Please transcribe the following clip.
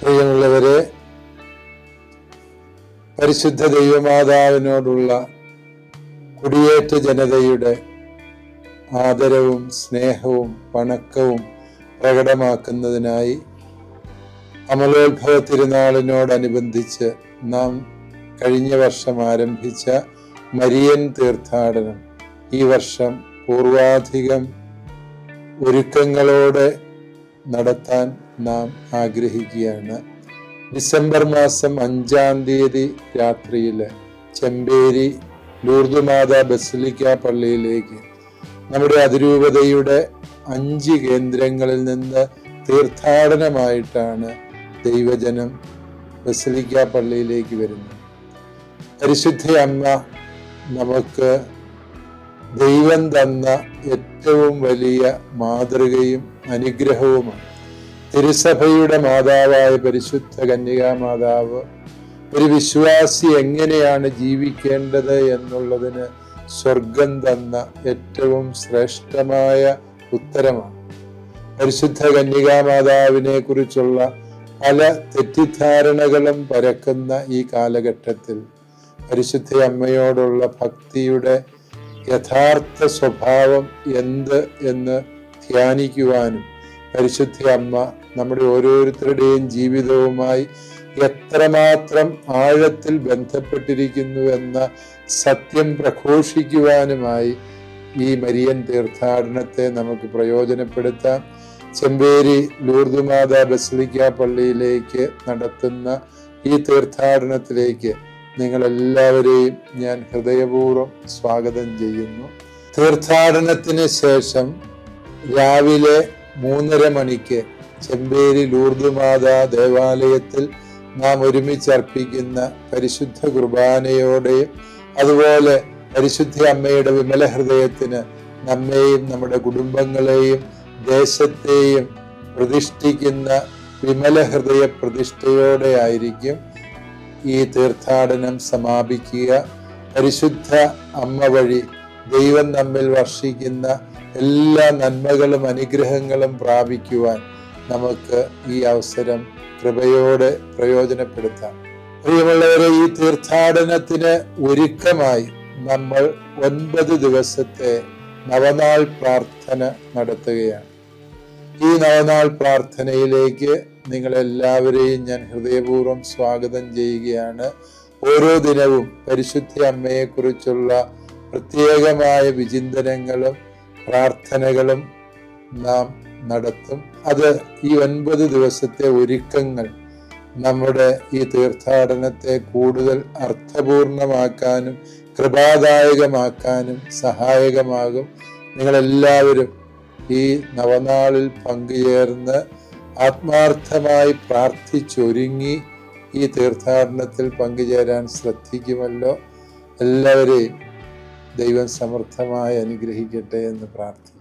പ്രിയമുള്ളവരെ, പരിശുദ്ധ ദൈവമാതാവിനോടുള്ള കുടിയേറ്റ ജനതയുടെ ആദരവും സ്നേഹവും വണക്കവും പ്രകടമാക്കുന്നതിനായി അമലോത്ഭവ തിരുനാളിനോടനുബന്ധിച്ച് നാം കഴിഞ്ഞ വർഷം ആരംഭിച്ച മരിയൻ തീർത്ഥാടനം ഈ വർഷം പൂർവാധികം ഒരുക്കങ്ങളോടെ നടത്താൻ നാം ആഗ്രഹിക്കുകയാണ്. ഡിസംബർ മാസം 5-ാം തീയതി രാത്രിയിൽ ചെമ്പേരി ലൂർദ് മാതാ ബസിലിക്ക പള്ളിയിലേക്ക് നമ്മുടെ അതിരൂപതയുടെ 5 കേന്ദ്രങ്ങളിൽ നിന്ന് തീർത്ഥാടനമായിട്ടാണ് ദൈവജനം ബസിലിക്ക പള്ളിയിലേക്ക് വരുന്നത്. പരിശുദ്ധ അമ്മ നമുക്ക് ദൈവം തന്ന ഏറ്റവും വലിയ മാതൃകയും അനുഗ്രഹവുമാണ്. തിരുസഭയുടെ മാതാവായ പരിശുദ്ധ കന്യകാ മാതാവ് ഒരു വിശ്വാസി എങ്ങനെയാണ് ജീവിക്കേണ്ടത് എന്നുള്ളതിന് സ്വർഗം തന്ന ഏറ്റവും ശ്രേഷ്ഠമായ ഉത്തരമാണ്. പരിശുദ്ധ കന്യകാ മാതാവിനെ കുറിച്ചുള്ള പല തെറ്റിദ്ധാരണകളും പരക്കുന്ന ഈ കാലഘട്ടത്തിൽ പരിശുദ്ധ അമ്മയോടുള്ള ഭക്തിയുടെ യഥാർത്ഥ സ്വഭാവം എന്ത് എന്ന് ധ്യാനിക്കുവാനും പരിശുദ്ധ അമ്മ നമ്മുടെ ഓരോരുത്തരുടെയും ജീവിതവുമായി എത്രമാത്രം ആഴത്തിൽ ബന്ധപ്പെട്ടിരിക്കുന്നു എന്ന സത്യം പ്രഘോഷിക്കുവാനുമായി ഈ മരിയൻ തീർത്ഥാടനത്തെ നമുക്ക് പ്രയോജനപ്പെടുത്താം. ചെമ്പേരി ലൂർദ് മാതാ ബസിലിക്ക പള്ളിയിലേക്ക് നടത്തുന്ന ഈ തീർത്ഥാടനത്തിലേക്ക് നിങ്ങളെല്ലാവരെയും ഞാൻ ഹൃദയപൂർവ്വം സ്വാഗതം ചെയ്യുന്നു. തീർത്ഥാടനത്തിന് ശേഷം രാവിലെ 3:30 മണിക്ക് ചെമ്പേരി ലൂർദ് മാതാ ദേവാലയത്തിൽ നാം ഒരുമിച്ച് അർപ്പിക്കുന്ന പരിശുദ്ധ കുർബാനയോടെയും അതുപോലെ പരിശുദ്ധ അമ്മയുടെ വിമല ഹൃദയത്തിന് നമ്മെയും നമ്മുടെ കുടുംബങ്ങളെയും ദേശത്തെയും പ്രതിഷ്ഠിക്കുന്ന വിമല ഹൃദയ പ്രതിഷ്ഠയോടെ ആയിരിക്കും ഈ തീർത്ഥാടനം സമാപിക്കുക. പരിശുദ്ധ അമ്മ വഴി ദൈവം നമ്മിൽ വർഷിക്കുന്ന എല്ലാ നന്മകളും അനുഗ്രഹങ്ങളും പ്രാപിക്കുവാൻ നമുക്ക് ഈ അവസരം കൃപയോടെ പ്രയോജനപ്പെടുത്താം. പ്രിയമുള്ളവരെ, ഈ തീർത്ഥാടനത്തിന് ഒരുക്കമായി നമ്മൾ 9 ദിവസത്തെ നവനാൾ പ്രാർത്ഥന നടത്തുകയാണ്. ഈ നവനാൾ പ്രാർത്ഥനയിലേക്ക് നിങ്ങളെല്ലാവരെയും ഞാൻ ഹൃദയപൂർവ്വം സ്വാഗതം ചെയ്യുകയാണ്. ഓരോ ദിനവും പരിശുദ്ധ അമ്മയെക്കുറിച്ചുള്ള പ്രത്യേകമായ വിചിന്തനങ്ങളും പ്രാർത്ഥനകളും നാം നടത്തും. അത് ഈ 9 ദിവസത്തെ ഒരുക്കങ്ങൾ നമ്മുടെ ഈ തീർത്ഥാടനത്തെ കൂടുതൽ അർത്ഥപൂർണമാക്കാനും കൃപാദായകമാക്കാനും സഹായകമാകും. നിങ്ങളെല്ലാവരും ഈ നവനാളിൽ പങ്കുചേർന്ന് ആത്മാർത്ഥമായി പ്രാർത്ഥിച്ചൊരുങ്ങി ഈ തീർത്ഥാടനത്തിൽ പങ്കുചേരാൻ ശ്രദ്ധിക്കുമല്ലോ. എല്ലാവരെയും ദൈവം സമർത്ഥമായി അനുഗ്രഹിക്കട്ടെ എന്ന് പ്രാർത്ഥിക്കുന്നു.